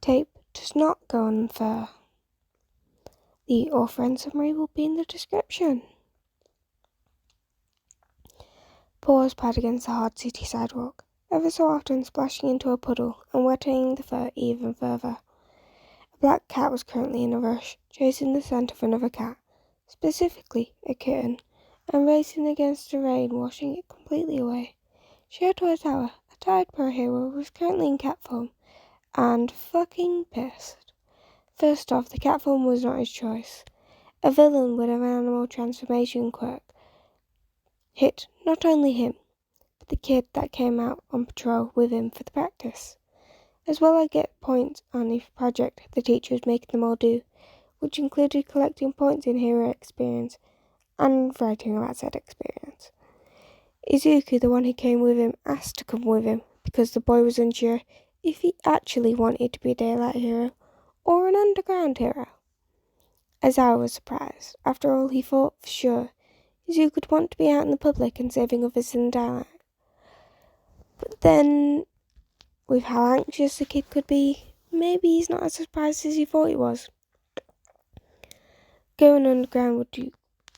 Tape does not go on fur. The author and summary will be in the description. Paws pad against the hard city sidewalk, ever so often splashing into a puddle and wetting the fur even further. A black cat was currently in a rush, chasing the scent of another cat, specifically a kitten, and racing against the rain, washing it completely away. Shoto Aizawa, a tired pro hero, was currently in cat form, and fucking pissed. First off, the cat form was not his choice. A villain with an animal transformation quirk hit not only him, but the kid that came out on patrol with him for the practice. As well, I get points on a project the teacher was making them all do, which included collecting points in hero experience and writing about said experience. Izuku, the one who came with him, asked to come with him because the boy was unsure if he actually wanted to be a daylight hero or an underground hero. Aizawa was surprised. After all, he thought for sure Izuku would want to be out in the public and saving others in daylight. But then, with how anxious the kid could be, maybe he's not as surprised as he thought he was. Going underground would do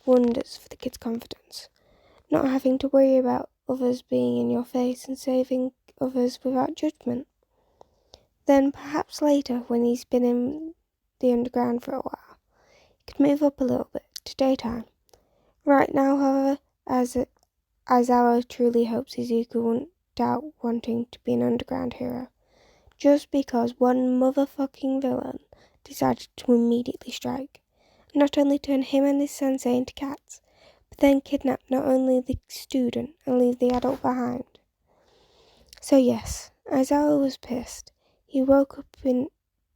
wonders for the kid's confidence. Not having to worry about others being in your face and saving others without judgment. Then perhaps later, when he's been in the underground for a while, he could move up a little bit to daytime. Right now, however, Aizawa truly hopes Izuku won't doubt wanting to be an underground hero, just because one motherfucking villain decided to immediately strike, not only turn him and his sensei into cats, but then kidnap not only the student and leave the adult behind. So yes, Aizawa was pissed. He woke up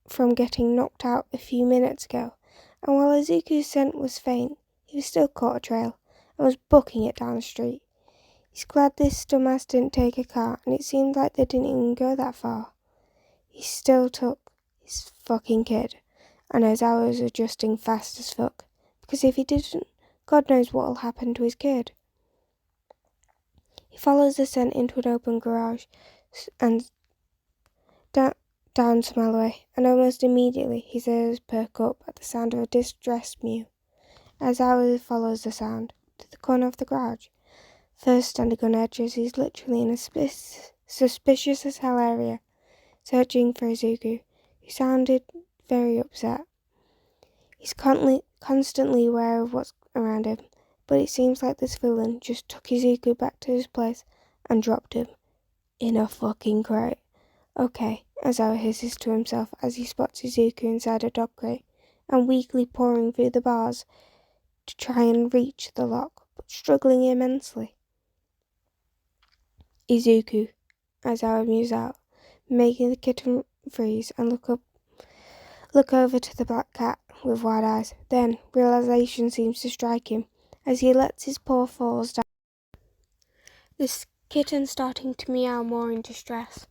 from getting knocked out a few minutes ago, and while Izuku's scent was faint, he was still caught a trail and was booking it down the street. He's glad this dumbass didn't take a car, and it seemed like they didn't even go that far. He still took his fucking kid, and Aizawa was adjusting fast as fuck, because if he didn't, God knows what'll happen to his kid. He follows the scent into an open garage and down some alleyway, and almost immediately his ears perk up at the sound of a distressed mew. Aizawa follows the sound to the corner of the garage, first standing on edge as he's literally in a suspicious as hell area, searching for Izuku, who sounded very upset. He's constantly aware of what's around him, but it seems like this villain just took Izuku back to his place and dropped him in a fucking crate. Okay, Aizawa hisses to himself as he spots Izuku inside a dog crate and weakly pouring through the bars to try and reach the lock, but struggling immensely. Izuku, Aizawa mews out, making the kitten freeze and look over to the black cat with wide eyes. Then, realization seems to strike him as he lets his paw fall down. This kitten starting to meow more in distress,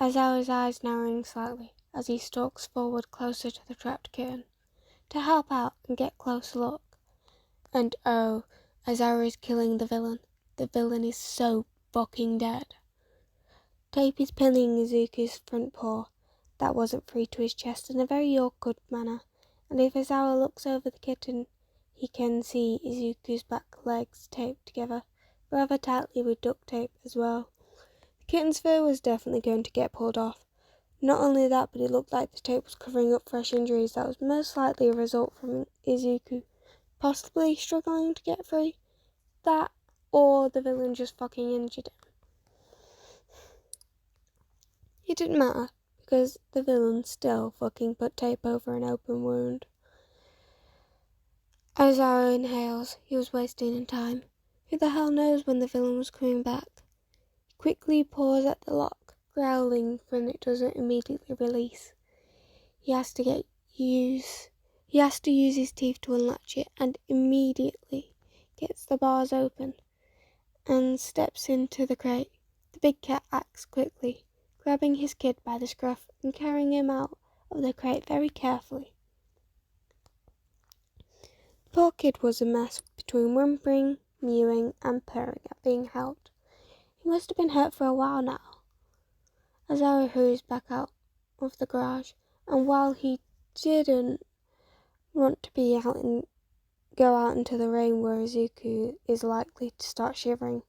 Aizawa's eyes narrowing slightly as he stalks forward closer to the trapped kitten to help out and get a closer look. And oh, Aizawa is killing the villain. The villain is so fucking dead. Tape is pinning Izuku's front paw that wasn't free to his chest in a very awkward manner, and if Aizawa looks over the kitten, he can see Izuku's back legs taped together, rather tightly with duct tape as well. The kitten's fur was definitely going to get pulled off. Not only that, but it looked like the tape was covering up fresh injuries that was most likely a result from Izuku possibly struggling to get free. That, or the villain just fucking injured him. It didn't matter, because the villain still fucking put tape over an open wound. Aizawa inhales. He was wasting time. Who the hell knows when the villain was coming back? He quickly paws at the lock, growling when it doesn't immediately release. He has to use his teeth to unlatch it, and immediately gets the bars open and steps into the crate. The big cat acts quickly, grabbing his kid by the scruff and carrying him out of the crate very carefully. The poor kid was a mess between whimpering, mewing, and purring at being held. He must have been hurt for a while now. Aizawa hurries back out of the garage And while he didn't want to go out into the rain where Izuku is likely to start shivering,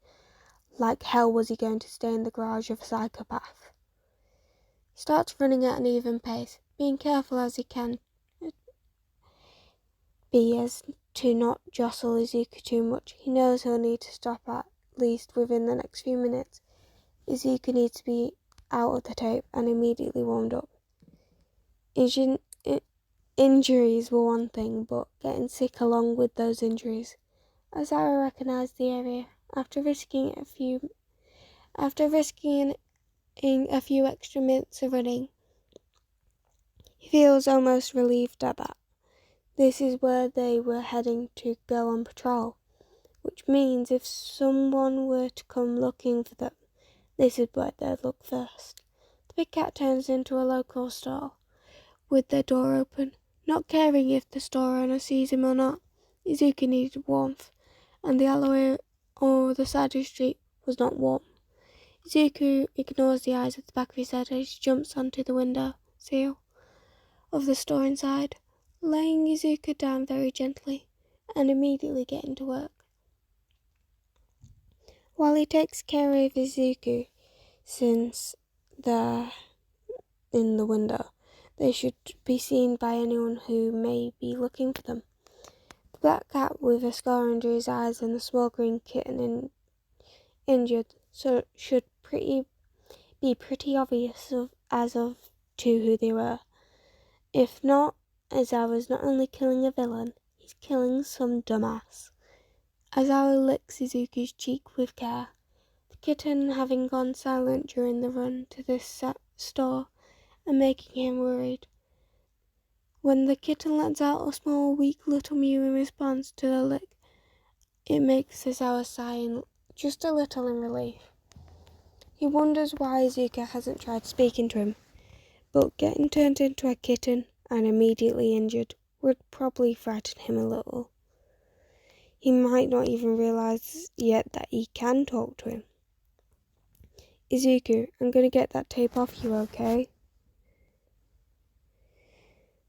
like hell was he going to stay in the garage of a psychopath. He starts running at an even pace, being careful as he can be as to not jostle Izuku too much. He knows he'll need to stop at least within the next few minutes. Izuku needs to be out of the tape and immediately warmed up. Injuries were one thing, but getting sick along with those injuries. Aizawa recognised the area. After risking a few extra minutes of running, he feels almost relieved at that. This is where they were heading to go on patrol, which means if someone were to come looking for them, this is where they'd look first. The big cat turns into a local store with their door open, not caring if the store owner sees him or not. Izuku needed warmth, and the alleyway or the side of the street was not warm. Izuku ignores the eyes at the back of his head as he jumps onto the window sill of the store inside, laying Izuku down very gently and immediately getting to work. While he takes care of Izuku, since they're in the window, they should be seen by anyone who may be looking for them. The black cat with a scar under his eyes and the small green kitten injured should be pretty obvious as to who they were. If not, Aizawa's not only killing a villain, he's killing some dumbass. Aizawa licks Izuku's cheek with care, the kitten having gone silent during the run to this store and making him worried. When the kitten lets out a small, weak little mew in response to the lick, it makes Aizawa sigh just a little in relief. He wonders why Izuku hasn't tried speaking to him, but getting turned into a kitten and immediately injured would probably frighten him a little. He might not even realise yet that he can talk to him. Izuku, I'm going to get that tape off you, okay?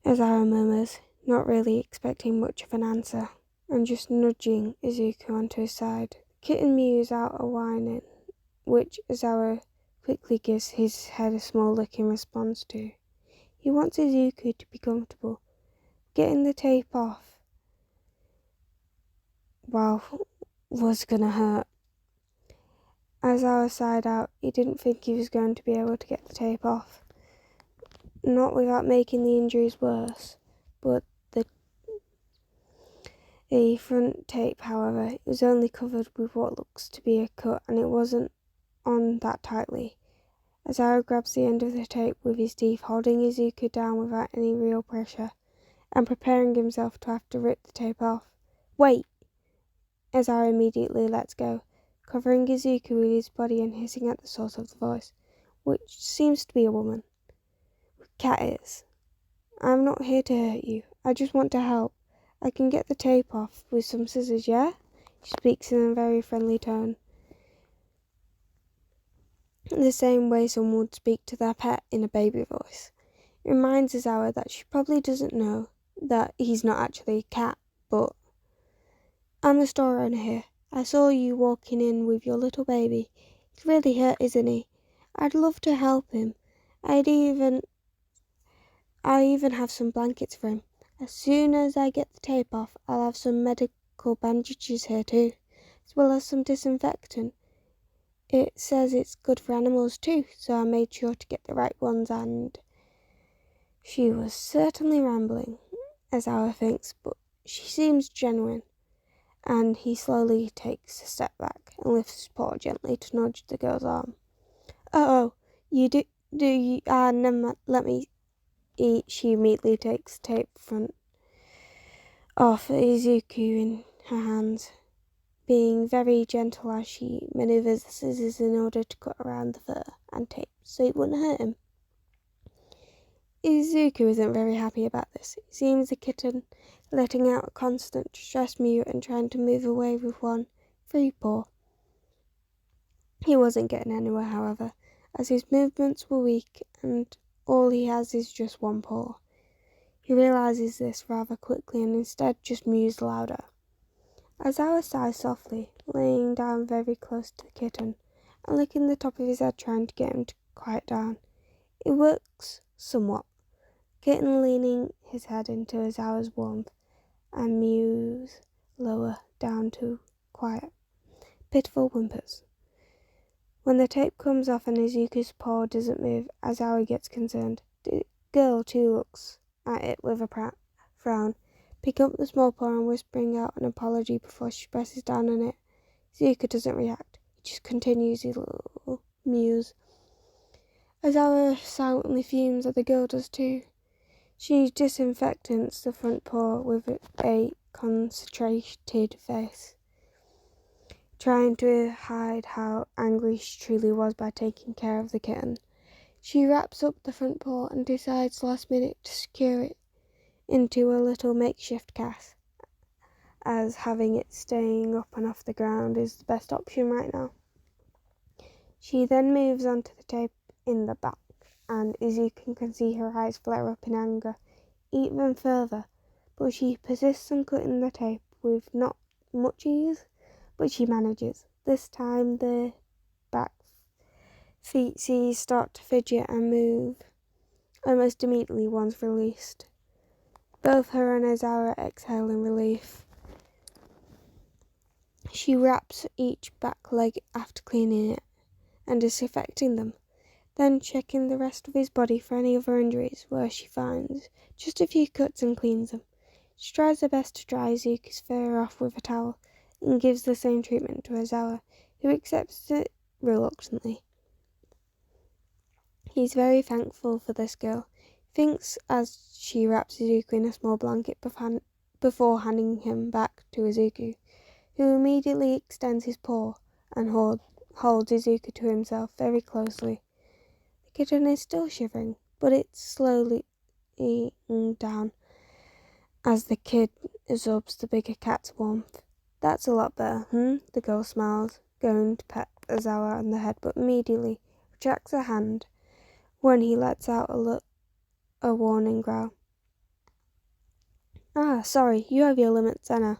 Aizawa murmurs, not really expecting much of an answer, and just nudging Izuku onto his side. The kitten mews out a whining, which Aizawa quickly gives his head a small lick in response to. He wants Izuku to be comfortable. Getting the tape off, was gonna hurt. Aizawa sighed out. He didn't think he was going to be able to get the tape off. Not without making the injuries worse, but the front tape, however, was only covered with what looks to be a cut, and it wasn't on that tightly. Aizawa grabs the end of the tape with his teeth, holding Izuku down without any real pressure, and preparing himself to have to rip the tape off. Wait! Aizawa immediately lets go, covering Izuku with his body and hissing at the source of the voice, which seems to be a woman. Cat is. I'm not here to hurt you. I just want to help. I can get the tape off with some scissors, yeah? She speaks in a very friendly tone, the same way someone would speak to their pet in a baby voice. It reminds Aizawa that she probably doesn't know that he's not actually a cat, but I'm the store owner here. I saw you walking in with your little baby. He's really hurt, isn't he? I'd love to help him. I even have some blankets for him. As soon as I get the tape off, I'll have some medical bandages here too, as well as some disinfectant. It says it's good for animals too, so I made sure to get the right ones, and she was certainly rambling, Aizawa thinks, but she seems genuine. And he slowly takes a step back and lifts his paw gently to nudge the girl's arm. Oh, you do you, never mind, let me eat. She immediately takes the tape front off Izuku in her hands, being very gentle as she maneuvers the scissors in order to cut around the fur and tape so it wouldn't hurt him. Izuku isn't very happy about this. He seems the kitten letting out a constant stress mew and trying to move away with one free paw. He wasn't getting anywhere, however, as his movements were weak and all he has is just one paw. He realises this rather quickly and instead just mews louder. Aizawa sighs softly, laying down very close to the kitten and licking the top of his head, trying to get him to quiet down. It works somewhat. Kitten leaning his head into Aizawa's warmth and mews lower down to quiet, pitiful whimpers. When the tape comes off and Izuku's paw doesn't move, Aizawa gets concerned. The girl too looks at it with a frown, picking up the small paw and whispering out an apology before she presses down on it. Izuku doesn't react. He just continues his little mews. Aizawa silently fumes, and the girl does too. She disinfectants the front paw with a concentrated face, trying to hide how angry she truly was by taking care of the kitten. She wraps up the front paw and decides last minute to secure it into a little makeshift cast, as having it staying up and off the ground is the best option right now. She then moves on to the tape in the back, and Izuku can see her eyes flare up in anger even further, but she persists on cutting the tape with not much ease, but she manages. This time the back feet start to fidget and move almost immediately once released. Both her and Aizawa exhale in relief. She wraps each back leg after cleaning it and disinfecting them, then checking the rest of his body for any other injuries, where she finds just a few cuts and cleans them. She tries her best to dry Izuku's fur off with a towel and gives the same treatment to Aizawa, who accepts it reluctantly. He's very thankful for this girl. He thinks as she wraps Izuku in a small blanket before handing him back to Izuku, who immediately extends his paw and holds Izuku to himself very closely. The kitten is still shivering, but it's slowly eating down as the kid absorbs the bigger cat's warmth. That's a lot better, The girl smiles, going to pet Aizawa on the head, but immediately retracts her hand when he lets out a warning growl. Sorry, you have your limits, Anna.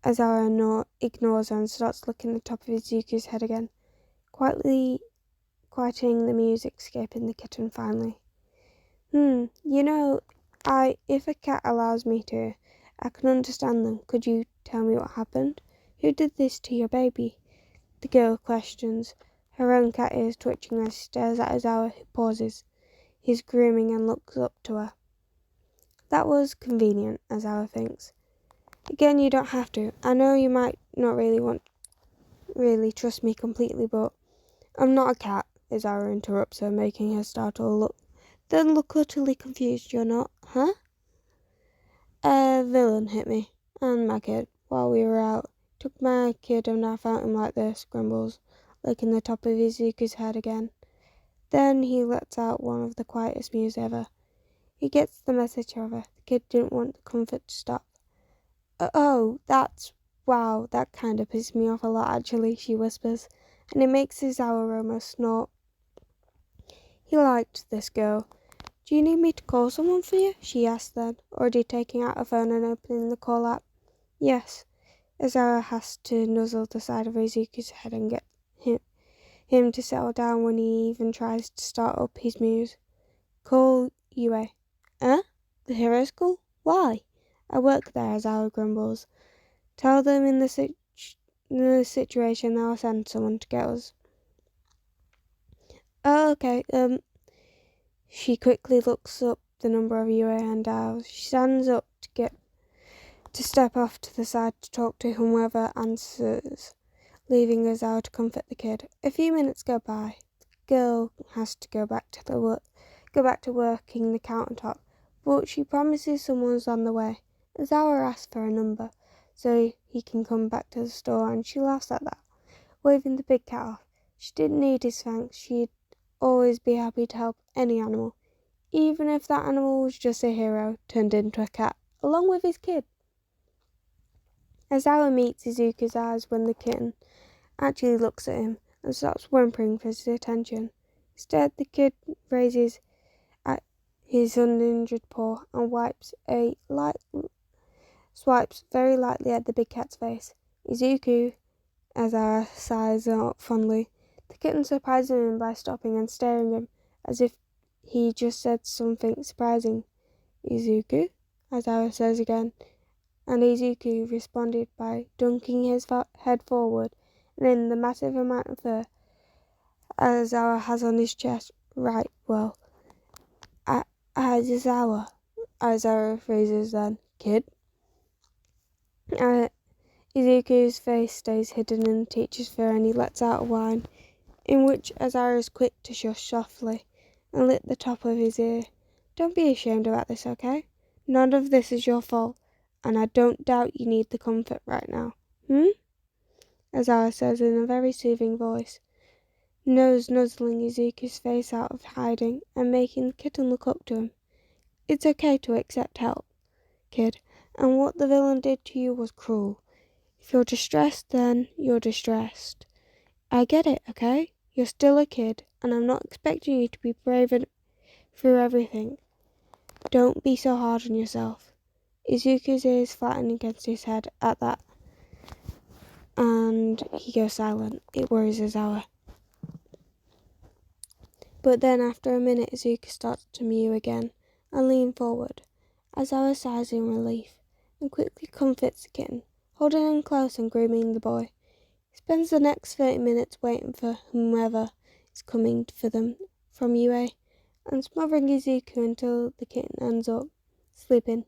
Aizawa ignores her and starts licking the top of Izuku's head again, quietly quieting the music, escaping the kitten finally. If a cat allows me to, I can understand them. Could you tell me what happened? Who did this to your baby? The girl questions, her own cat ears twitching as she stares at Aizawa, who pauses. He's grooming and looks up to her. That was convenient, Aizawa thinks. Again, you don't have to. I know you might not really trust me completely, but I'm not a cat, Aizawa interrupts her, making her startle then look utterly confused. You're not, huh? A villain hit me and my kid while we were out. Took my kid and I found him like this, grumbles, licking the top of Izuku's head again. Then he lets out one of the quietest mews ever. He gets the message, however. The kid didn't want the comfort to stop. Wow, that kind of pissed me off a lot actually, she whispers, and it makes Aizawa almost snort. He liked this girl. Do you need me to call someone for you? She asked then, already taking out her phone and opening the call app. Yes. Aizawa has to nuzzle the side of Izuku's head and get him to settle down when he even tries to start up his mews. Call UA. The hero school? Why? I work there, Aizawa grumbles. Tell them in the situation they'll send someone to get us. Oh, okay, She quickly looks up the number of UA and dials. She stands up to step off to the side to talk to whomever answers, leaving Aizawa to comfort the kid. A few minutes go by. The girl has to go back to working the countertop, but she promises someone's on the way. Aizawa asks for a number so he can come back to the store, and she laughs at that, waving the big cat off. She didn't need his thanks. She'd always be happy to help any animal, even if that animal was just a hero turned into a cat, along with his kid. Aizawa meets Izuku's eyes when the kitten actually looks at him and stops whimpering for his attention. Instead, the kid raises at his uninjured paw and swipes very lightly at the big cat's face. Izuku, Aizawa sighs out fondly. The kitten surprises him by stopping and staring at him as if he just said something surprising. Izuku, Aizawa says again, and Izuku responded by dunking his head forward, and in the massive amount of fur Aizawa has on his chest. Right, well, Aizawa, Aizawa phrases then. Kid? Izuku's face stays hidden in the teacher's fur and he lets out a whine, in which Aizawa is quick to shush softly and lick the top of his ear. Don't be ashamed about this, okay? None of this is your fault, and I don't doubt you need the comfort right now. Aizawa says in a very soothing voice, nose nuzzling Izuku's face out of hiding and making the kitten look up to him. It's okay to accept help, kid, and what the villain did to you was cruel. If you're distressed, then you're distressed. I get it, okay? You're still a kid, and I'm not expecting you to be brave through everything. Don't be so hard on yourself. Izuku's ears flatten against his head at that, and he goes silent. It worries Aizawa. But then after a minute, Izuku starts to mew again and lean forward. Aizawa sighs in relief and quickly comforts the kitten, holding him close and grooming the boy. He spends the next 30 minutes waiting for whomever is coming for them from UA and smothering Izuku until the kitten ends up sleeping.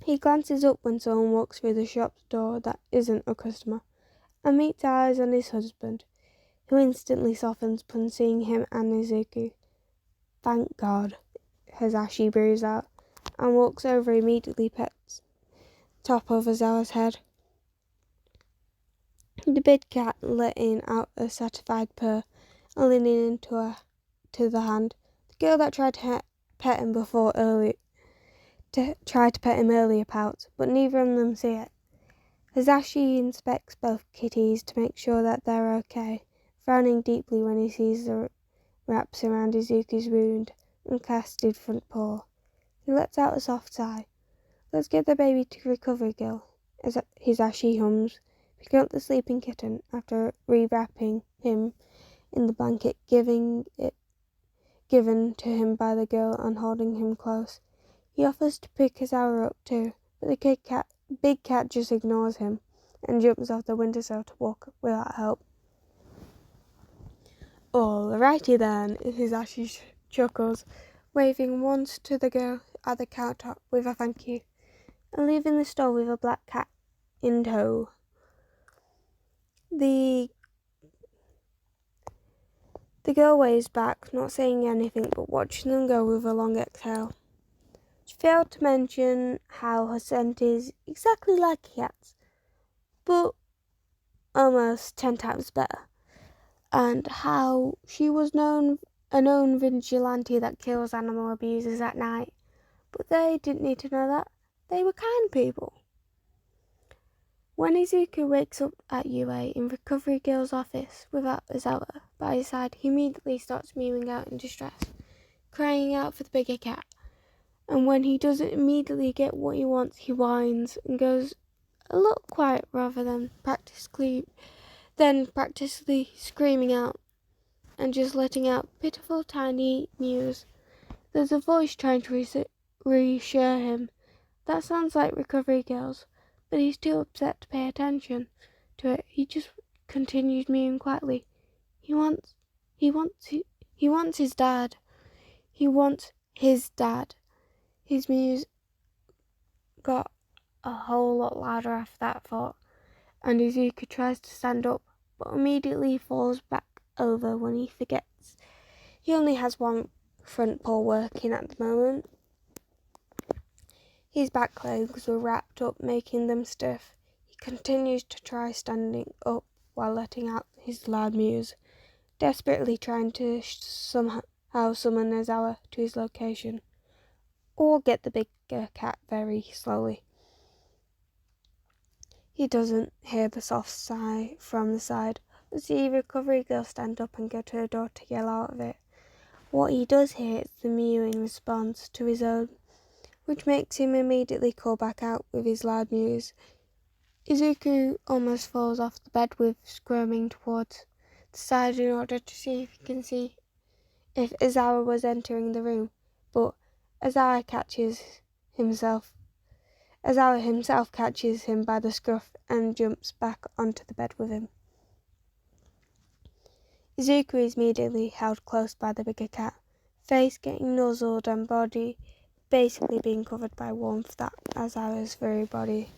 He glances up when someone walks through the shop's door that isn't a customer and meets eyes on his husband, who instantly softens upon seeing him and Izuku. Thank God, Hazashi breathes out and walks over immediately pets top of Aizawa's head. The big cat letting out a satisfied purr and leaning into her to the hand. The girl that tried to pet him earlier pouts, but neither of them see it. Hazashi inspects both kitties to make sure that they're okay, frowning deeply when he sees the wraps around Izuku's wound and casted front paw. He lets out a soft sigh. Let's get the baby to recovery, girl, as Hazashi hums, picking up the sleeping kitten after rewrapping him in the blanket given to him by the girl and holding him close. He offers to pick Aizawa up too, but the big cat just ignores him and jumps off the windowsill to walk without help. Alrighty then, Hazashi chuckles, waving once to the girl at the counter with a thank you, and leaving the store with a black cat in tow. The girl waves back, not saying anything but watching them go with a long exhale. She failed to mention how her scent is exactly like a cat's, but almost 10 times better, and how she was a known vigilante that kills animal abusers at night. But they didn't need to know that. They were kind people. When Izuku wakes up at UA in Recovery Girl's office without Aizawa by his side, he immediately starts mewing out in distress, crying out for the bigger cat. And when he doesn't immediately get what he wants, he whines and goes a little quiet rather than practically screaming out and just letting out pitiful tiny mews. There's a voice trying to reassure him. That sounds like Recovery Girl's, but he's too upset to pay attention to it. He just continues mewing quietly. He wants his dad. He wants his dad. His mews got a whole lot louder after that thought, and Izuku tries to stand up, but immediately falls back over when he forgets he only has one front paw working at the moment. His back legs were wrapped up, making them stiff. He continues to try standing up while letting out his loud mews, desperately trying to somehow summon Aizawa to his location, or get the bigger cat very slowly. He doesn't hear the soft sigh from the side, the recovery girl stand up and go to the door to yell out of it. What he does hear is the mew in response to his own, which makes him immediately call back out with his loud mews. Izuku almost falls off the bed with squirming towards the side in order to see if he can see if Aizawa was entering the room, but Aizawa himself catches him by the scruff and jumps back onto the bed with him. Izuku is immediately held close by the bigger cat, face getting nuzzled and body basically being covered by warmth that Aizawa's very body.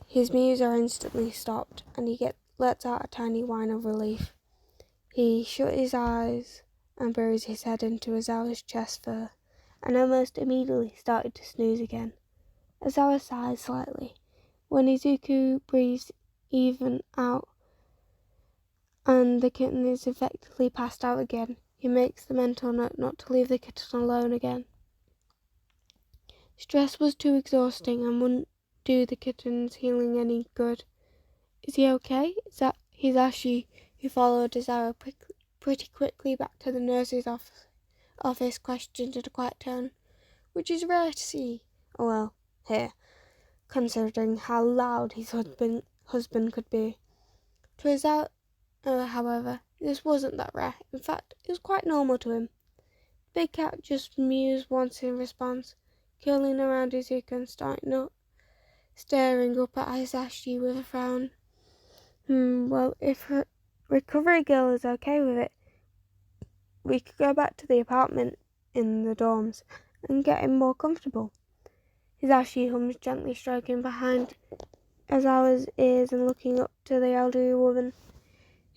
His mews are instantly stopped and he lets out a tiny whine of relief. He shut his eyes and buries his head into Aizawa's chest fur and almost immediately started to snooze again. Aizawa sighs slightly. When Izuku breathes even out and the kitten is effectively passed out again, he makes the mental note not to leave the kitten alone again. Stress was too exhausting and wouldn't do the kitten's healing any good. Is he okay? Hisashi, who followed Aizawa pretty quickly back to the nurse's office, questioned in a quiet tone, which is rare to see. Oh well, here, considering how loud his husband could be. To Aizawa, however, this wasn't that rare. In fact, it was quite normal to him. The big cat just mews once in response, curling around Izuku and staring up at Hisashi with a frown. Well, if her recovery girl is okay with it, we could go back to the apartment in the dorms and get him more comfortable. Hisashi hums gently, stroking behind Aizawa's ears and looking up to the elderly woman,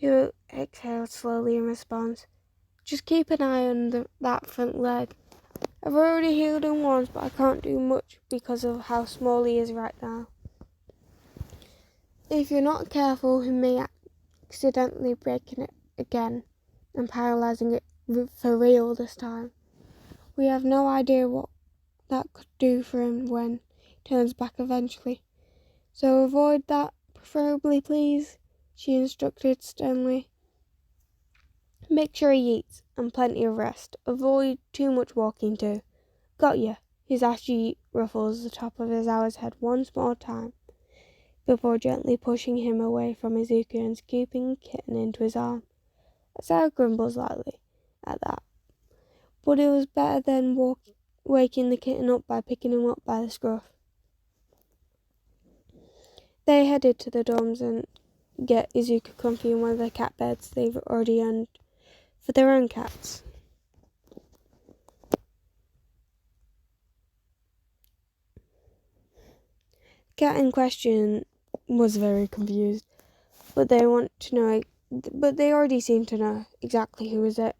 who exhaled slowly in response. Just keep an eye on that front leg. I've already healed him once, but I can't do much because of how small he is right now. If you're not careful, he may accidentally breaking it again and paralysing it for real this time. We have no idea what that could do for him when he turns back eventually. So avoid that, preferably, please, she instructed sternly. Make sure he eats, and plenty of rest. Avoid too much walking too. Got ya. Hisashi ruffles the top of Aizawa's head once more time, before gently pushing him away from Izuku and scooping the kitten into his arm. Aizawa grumbles slightly at that, but it was better than waking the kitten up by picking him up by the scruff. They headed to the dorms and get Izuku comfy in one of the cat beds they've already owned for their own cats. The cat in question was very confused, but they already seem to know exactly who Izuku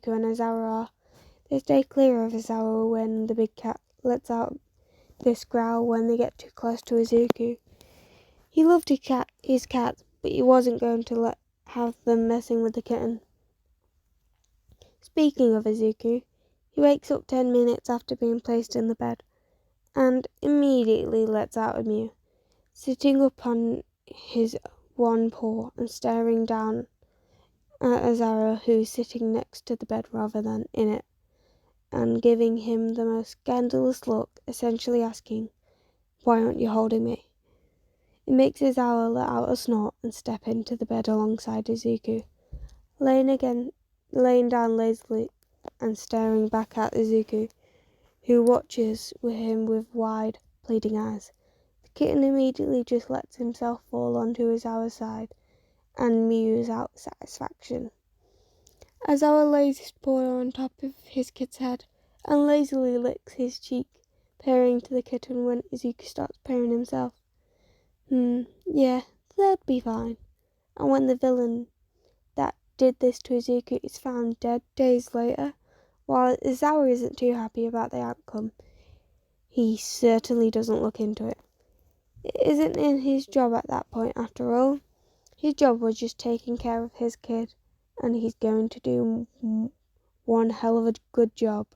and Aizawa are. They stay clear of Aizawa when the big cat lets out this growl when they get too close to Izuku. He loved his cat, but he wasn't going to have them messing with the kitten. Speaking of Izuku, he wakes up 10 minutes after being placed in the bed, and immediately lets out a mew, sitting up on his one paw and staring down at Aizawa, who's sitting next to the bed rather than in it, and giving him the most scandalous look, essentially asking, "Why aren't you holding me?" It makes Aizawa let out a snort and step into the bed alongside Izuku, laying down lazily and staring back at Izuku, who watches him with wide, pleading eyes. The kitten immediately just lets himself fall onto Aizawa's side and mews out satisfaction. Aizawa lays his paw on top of his kit's head and lazily licks his cheek, purring to the kitten when Izuku starts purring himself. Yeah, they'll be fine. And when the villain that did this to Izuku is found dead days later, while Aizawa isn't too happy about the outcome, he certainly doesn't look into it. It isn't in his job at that point after all. His job was just taking care of his kid, and he's going to do one hell of a good job.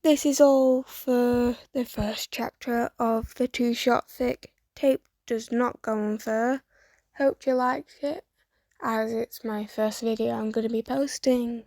This is all for the first chapter of the 2-shot fic tape does not go on fur. Hope you liked it, as it's my first video I'm going to be posting.